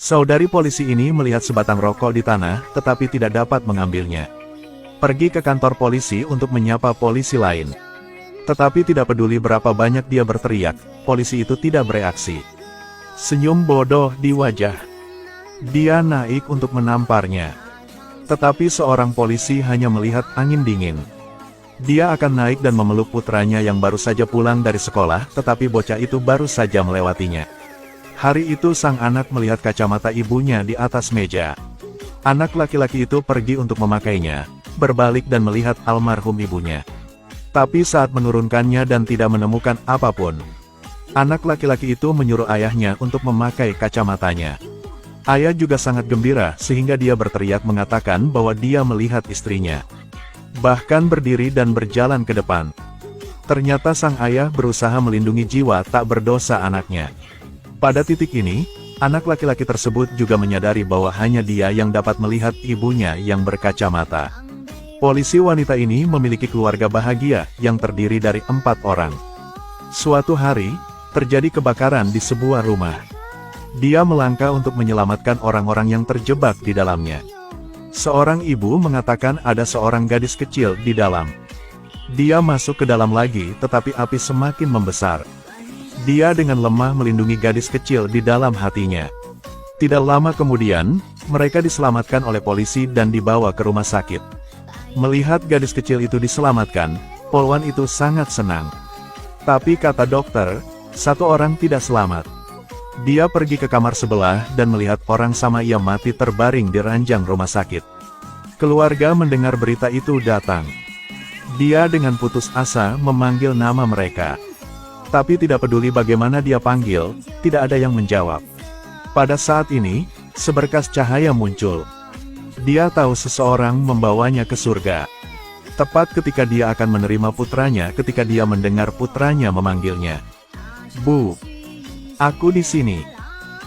Saudari polisi ini melihat sebatang rokok di tanah, tetapi tidak dapat mengambilnya. Pergi ke kantor polisi untuk menyapa polisi lain. Tetapi tidak peduli berapa banyak dia berteriak, polisi itu tidak bereaksi. Senyum bodoh di wajah. Dia naik untuk menamparnya. Tetapi seorang polisi hanya melihat angin dingin. Dia akan naik dan memeluk putranya yang baru saja pulang dari sekolah, tetapi bocah itu baru saja melewatinya. Hari itu sang anak melihat kacamata ibunya di atas meja. Anak laki-laki itu pergi untuk memakainya, berbalik dan melihat almarhum ibunya. Tapi saat menurunkannya dan tidak menemukan apapun, anak laki-laki itu menyuruh ayahnya untuk memakai kacamatanya. Ayah juga sangat gembira sehingga dia berteriak mengatakan bahwa dia melihat istrinya. Bahkan berdiri dan berjalan ke depan. Ternyata sang ayah berusaha melindungi jiwa tak berdosa anaknya. Pada titik ini, anak laki-laki tersebut juga menyadari bahwa hanya dia yang dapat melihat ibunya yang berkacamata. Polisi wanita ini memiliki keluarga bahagia yang terdiri dari 4 orang. Suatu hari, terjadi kebakaran di sebuah rumah. Dia melangkah untuk menyelamatkan orang-orang yang terjebak di dalamnya. Seorang ibu mengatakan ada seorang gadis kecil di dalam. Dia masuk ke dalam lagi, tetapi api semakin membesar. Dia dengan lemah melindungi gadis kecil di dalam hatinya. Tidak lama kemudian, mereka diselamatkan oleh polisi dan dibawa ke rumah sakit. Melihat gadis kecil itu diselamatkan, polwan itu sangat senang. Tapi kata dokter, satu orang tidak selamat. Dia pergi ke kamar sebelah dan melihat orang sama ia mati terbaring di ranjang rumah sakit. Keluarga mendengar berita itu datang. Dia dengan putus asa memanggil nama mereka. Tapi tidak peduli bagaimana dia panggil, tidak ada yang menjawab. Pada saat ini, seberkas cahaya muncul. Dia tahu seseorang membawanya ke surga. Tepat ketika dia akan menerima putranya ketika dia mendengar putranya memanggilnya. Bu, aku di sini.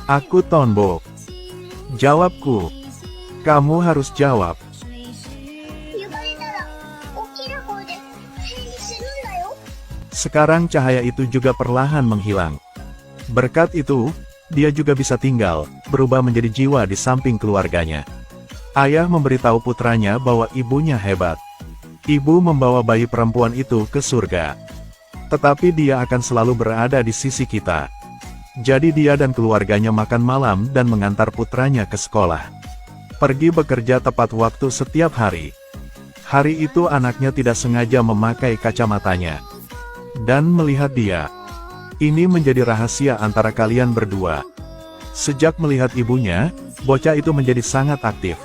Aku Tonbo. Jawabku. Kamu harus jawab. Sekarang cahaya itu juga perlahan menghilang. Berkat itu, dia juga bisa tinggal, berubah menjadi jiwa di samping keluarganya. Ayah memberitahu putranya bahwa ibunya hebat. Ibu membawa bayi perempuan itu ke surga. Tetapi dia akan selalu berada di sisi kita. Jadi dia dan keluarganya makan malam dan mengantar putranya ke sekolah. Pergi bekerja tepat waktu setiap hari. Hari itu anaknya tidak sengaja memakai kacamatanya. Dan melihat dia. Ini menjadi rahasia antara kalian berdua. Sejak melihat ibunya, bocah itu menjadi sangat aktif.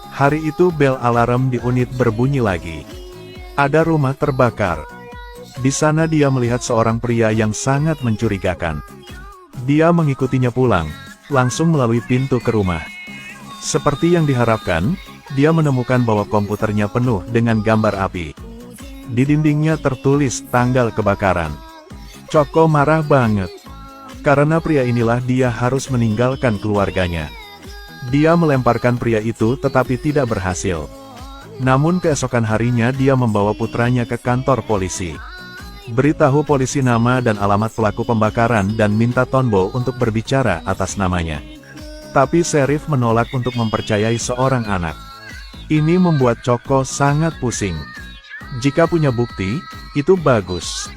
Hari itu bel alarm di unit berbunyi lagi. Ada rumah terbakar. Di sana dia melihat seorang pria yang sangat mencurigakan. Dia mengikutinya pulang, langsung melalui pintu ke rumah. Seperti yang diharapkan, dia menemukan bahwa komputernya penuh dengan gambar api. Di dindingnya tertulis tanggal kebakaran. Choco marah banget. Karena pria inilah dia harus meninggalkan keluarganya. Dia melemparkan pria itu tetapi tidak berhasil. Namun keesokan harinya dia membawa putranya ke kantor polisi. Beritahu polisi nama dan alamat pelaku pembakaran dan minta Tonbo untuk berbicara atas namanya. Tapi Sheriff menolak untuk mempercayai seorang anak. Ini membuat Choco sangat pusing. Jika punya bukti, itu bagus.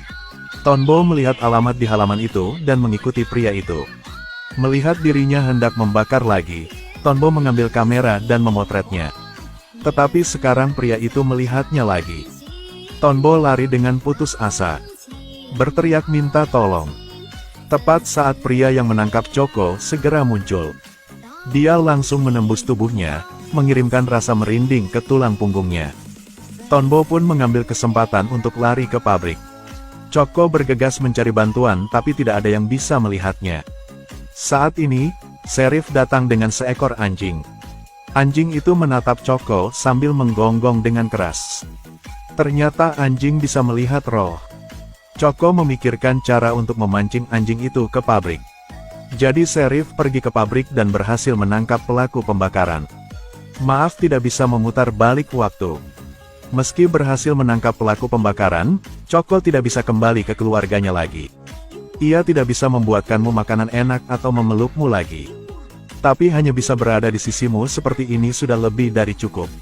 Tonbo melihat alamat di halaman itu dan mengikuti pria itu. Melihat dirinya hendak membakar lagi, Tonbo mengambil kamera dan memotretnya. Tetapi sekarang pria itu melihatnya lagi. Tonbo lari dengan putus asa. Berteriak minta tolong. Tepat saat pria yang menangkap Choco segera muncul. Dia langsung menembus tubuhnya, mengirimkan rasa merinding ke tulang punggungnya. Tonbo pun mengambil kesempatan untuk lari ke pabrik. Choco bergegas mencari bantuan tapi tidak ada yang bisa melihatnya. Saat ini, Sheriff datang dengan seekor anjing. Anjing itu menatap Choco sambil menggonggong dengan keras. Ternyata anjing bisa melihat roh. Choco memikirkan cara untuk memancing anjing itu ke pabrik. Jadi Sheriff pergi ke pabrik dan berhasil menangkap pelaku pembakaran. Maaf tidak bisa memutar balik waktu. Meski berhasil menangkap pelaku pembakaran, Choco tidak bisa kembali ke keluarganya lagi. Ia tidak bisa membuatkanmu makanan enak atau memelukmu lagi. Tapi hanya bisa berada di sisimu seperti ini sudah lebih dari cukup.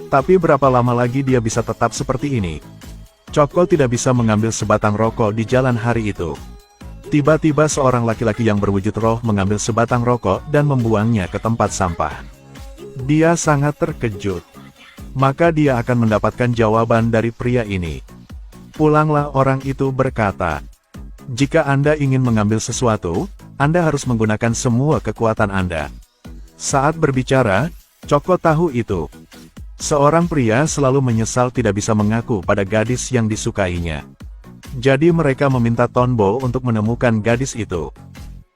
Tapi berapa lama lagi dia bisa tetap seperti ini? Choco tidak bisa mengambil sebatang rokok di jalan hari itu. Tiba-tiba seorang laki-laki yang berwujud roh mengambil sebatang rokok dan membuangnya ke tempat sampah. Dia sangat terkejut. Maka dia akan mendapatkan jawaban dari pria ini. Pulanglah, orang itu berkata. Jika Anda ingin mengambil sesuatu, Anda harus menggunakan semua kekuatan Anda. Saat berbicara, Choco tahu itu. Seorang pria selalu menyesal tidak bisa mengaku pada gadis yang disukainya. Jadi mereka meminta Tonbo untuk menemukan gadis itu.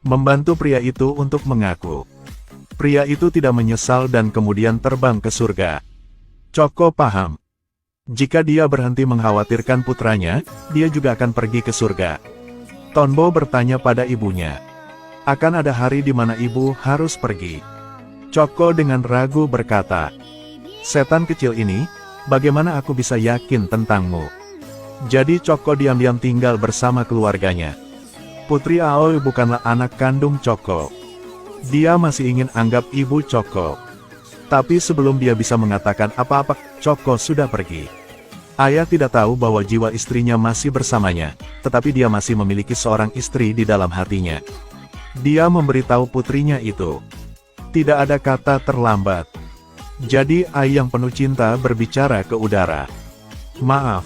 Membantu pria itu untuk mengaku. Pria itu tidak menyesal dan kemudian terbang ke surga. Choco paham. Jika dia berhenti mengkhawatirkan putranya, dia juga akan pergi ke surga. Tonbo bertanya pada ibunya. Akan ada hari di mana ibu harus pergi. Choco dengan ragu berkata, setan kecil ini, bagaimana aku bisa yakin tentangmu? Jadi Choco diam-diam tinggal bersama keluarganya. Putri Aoi bukanlah anak kandung Choco. Dia masih ingin anggap ibu Choco. Tapi sebelum dia bisa mengatakan apa-apa, Choco sudah pergi. Ayah tidak tahu bahwa jiwa istrinya masih bersamanya, tetapi dia masih memiliki seorang istri di dalam hatinya. Dia memberitahu putrinya itu. Tidak ada kata terlambat. Jadi Ai yang penuh cinta berbicara ke udara. Maaf.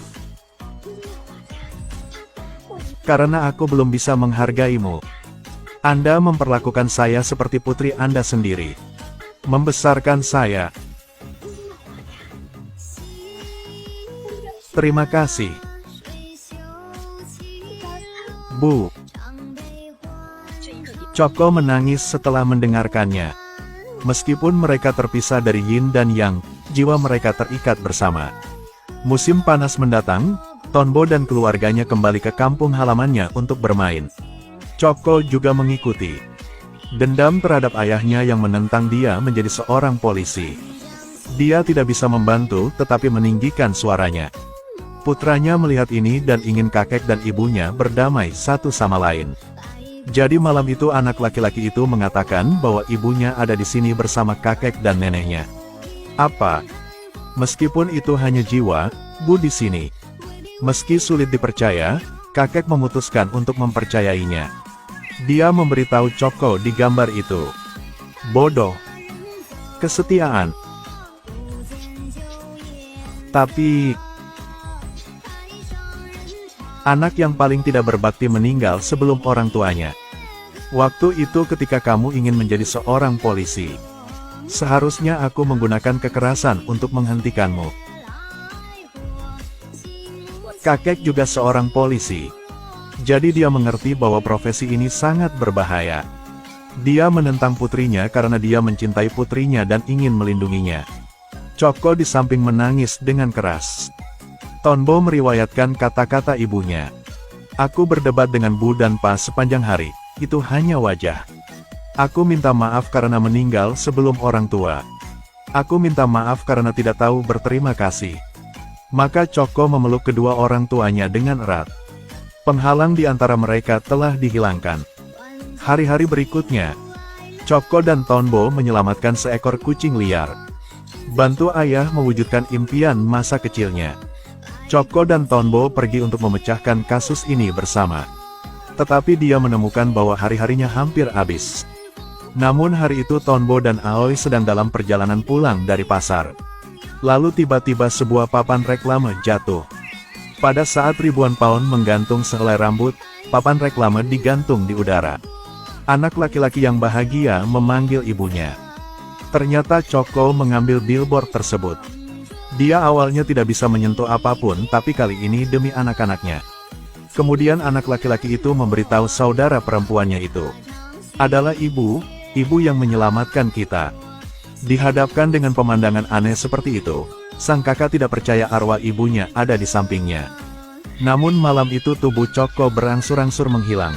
Karena aku belum bisa menghargaimu. Anda memperlakukan saya seperti putri Anda sendiri. Membesarkan saya. Terima kasih. Bu. Choco menangis setelah mendengarkannya. Meskipun mereka terpisah dari Yin dan Yang, jiwa mereka terikat bersama. Musim panas mendatang, Tonbo dan keluarganya kembali ke kampung halamannya untuk bermain. Choco juga mengikuti. Dendam terhadap ayahnya yang menentang dia menjadi seorang polisi. Dia tidak bisa membantu tetapi meninggikan suaranya. Putranya melihat ini dan ingin kakek dan ibunya berdamai satu sama lain. Jadi malam itu anak laki-laki itu mengatakan bahwa ibunya ada di sini bersama kakek dan neneknya. Apa? Meskipun itu hanya jiwa, Bu di sini. Meski sulit dipercaya, kakek memutuskan untuk mempercayainya. Dia memberitahu Choco di gambar itu. Bodoh. Kesetiaan. Tapi anak yang paling tidak berbakti meninggal sebelum orang tuanya. Waktu itu ketika kamu ingin menjadi seorang polisi. Seharusnya aku menggunakan kekerasan untuk menghentikanmu. Kakek juga seorang polisi. Jadi dia mengerti bahwa profesi ini sangat berbahaya. Dia menentang putrinya karena dia mencintai putrinya dan ingin melindunginya. Choco di samping menangis dengan keras. Tonbo meriwayatkan kata-kata ibunya. Aku berdebat dengan Bu dan Pa sepanjang hari, itu hanya wajah. Aku minta maaf karena meninggal sebelum orang tua. Aku minta maaf karena tidak tahu berterima kasih. Maka Choco memeluk kedua orang tuanya dengan erat. Penghalang di antara mereka telah dihilangkan. Hari-hari berikutnya, Choco dan Tonbo menyelamatkan seekor kucing liar. Bantu ayah mewujudkan impian masa kecilnya. Choco dan Tonbo pergi untuk memecahkan kasus ini bersama. Tetapi dia menemukan bahwa hari-harinya hampir habis. Namun hari itu Tonbo dan Aoi sedang dalam perjalanan pulang dari pasar. Lalu tiba-tiba sebuah papan reklame jatuh. Pada saat ribuan pound menggantung sehelai rambut, papan reklame digantung di udara. Anak laki-laki yang bahagia memanggil ibunya. Ternyata Choco mengambil billboard tersebut. Dia awalnya tidak bisa menyentuh apapun tapi kali ini demi anak-anaknya. Kemudian anak laki-laki itu memberitahu saudara perempuannya itu. Adalah ibu yang menyelamatkan kita. Dihadapkan dengan pemandangan aneh seperti itu, sang kakak tidak percaya arwah ibunya ada di sampingnya. Namun malam itu tubuh Choco berangsur-angsur menghilang.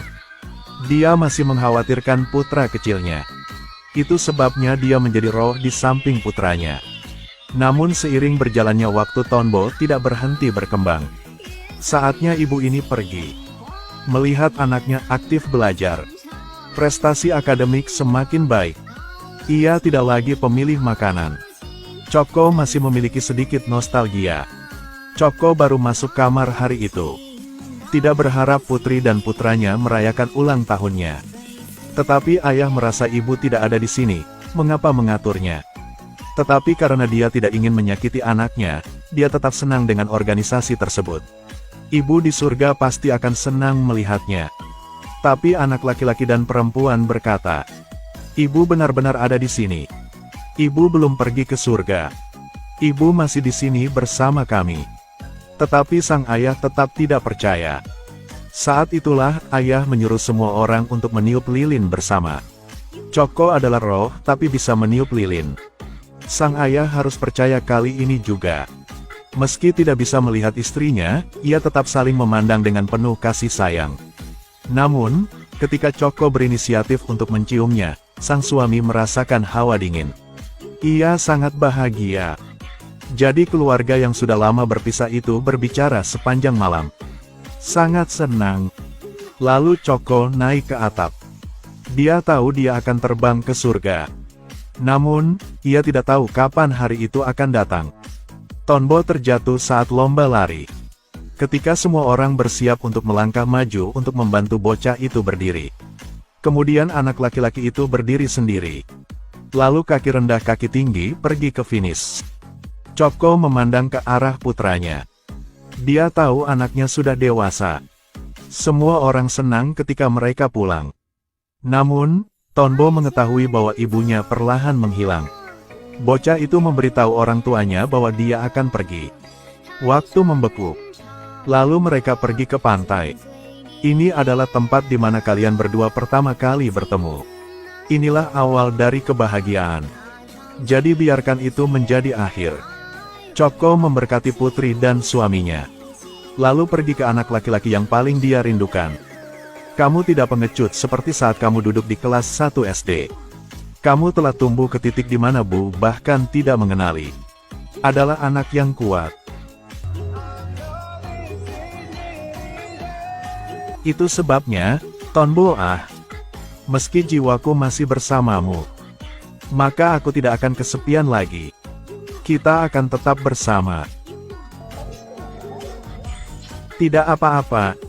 Dia masih mengkhawatirkan putra kecilnya. Itu sebabnya dia menjadi roh di samping putranya. Namun seiring berjalannya waktu Tonbo tidak berhenti berkembang. Saatnya ibu ini pergi. Melihat anaknya aktif belajar. Prestasi akademik semakin baik. Ia tidak lagi pemilih makanan. Choko masih memiliki sedikit nostalgia. Choko baru masuk kamar hari itu. Tidak berharap putri dan putranya merayakan ulang tahunnya. Tetapi ayah merasa ibu tidak ada di sini, mengapa mengaturnya? Tetapi karena dia tidak ingin menyakiti anaknya, dia tetap senang dengan organisasi tersebut. Ibu di surga pasti akan senang melihatnya. Tapi anak laki-laki dan perempuan berkata, "Ibu benar-benar ada di sini. Ibu belum pergi ke surga. Ibu masih di sini bersama kami." Tetapi sang ayah tetap tidak percaya. Saat itulah ayah menyuruh semua orang untuk meniup lilin bersama. Choko adalah roh tapi bisa meniup lilin. Sang ayah harus percaya kali ini juga. Meski tidak bisa melihat istrinya, ia tetap saling memandang dengan penuh kasih sayang. Namun, ketika Choko berinisiatif untuk menciumnya, sang suami merasakan hawa dingin. Ia sangat bahagia. Jadi keluarga yang sudah lama berpisah itu berbicara sepanjang malam. Sangat senang. Lalu Choko naik ke atap. Dia tahu dia akan terbang ke surga. Namun, ia tidak tahu kapan hari itu akan datang. Tonbo terjatuh saat lomba lari. Ketika semua orang bersiap untuk melangkah maju untuk membantu bocah itu berdiri. Kemudian anak laki-laki itu berdiri sendiri. Lalu kaki rendah kaki tinggi pergi ke finish. Choko memandang ke arah putranya. Dia tahu anaknya sudah dewasa. Semua orang senang ketika mereka pulang. Namun, Tonbo mengetahui bahwa ibunya perlahan menghilang. Bocah itu memberitahu orang tuanya bahwa dia akan pergi. Waktu membeku. Lalu mereka pergi ke pantai. Ini adalah tempat di mana kalian berdua pertama kali bertemu. Inilah awal dari kebahagiaan. Jadi biarkan itu menjadi akhir. Choko memberkati putri dan suaminya. Lalu pergi ke anak laki-laki yang paling dia rindukan. Kamu tidak pengecut seperti saat kamu duduk di kelas 1 SD. Kamu telah tumbuh ke titik di mana Bu bahkan tidak mengenali. Adalah anak yang kuat. Itu sebabnya, Tonbo meski jiwaku masih bersamamu, maka aku tidak akan kesepian lagi. Kita akan tetap bersama. Tidak apa-apa,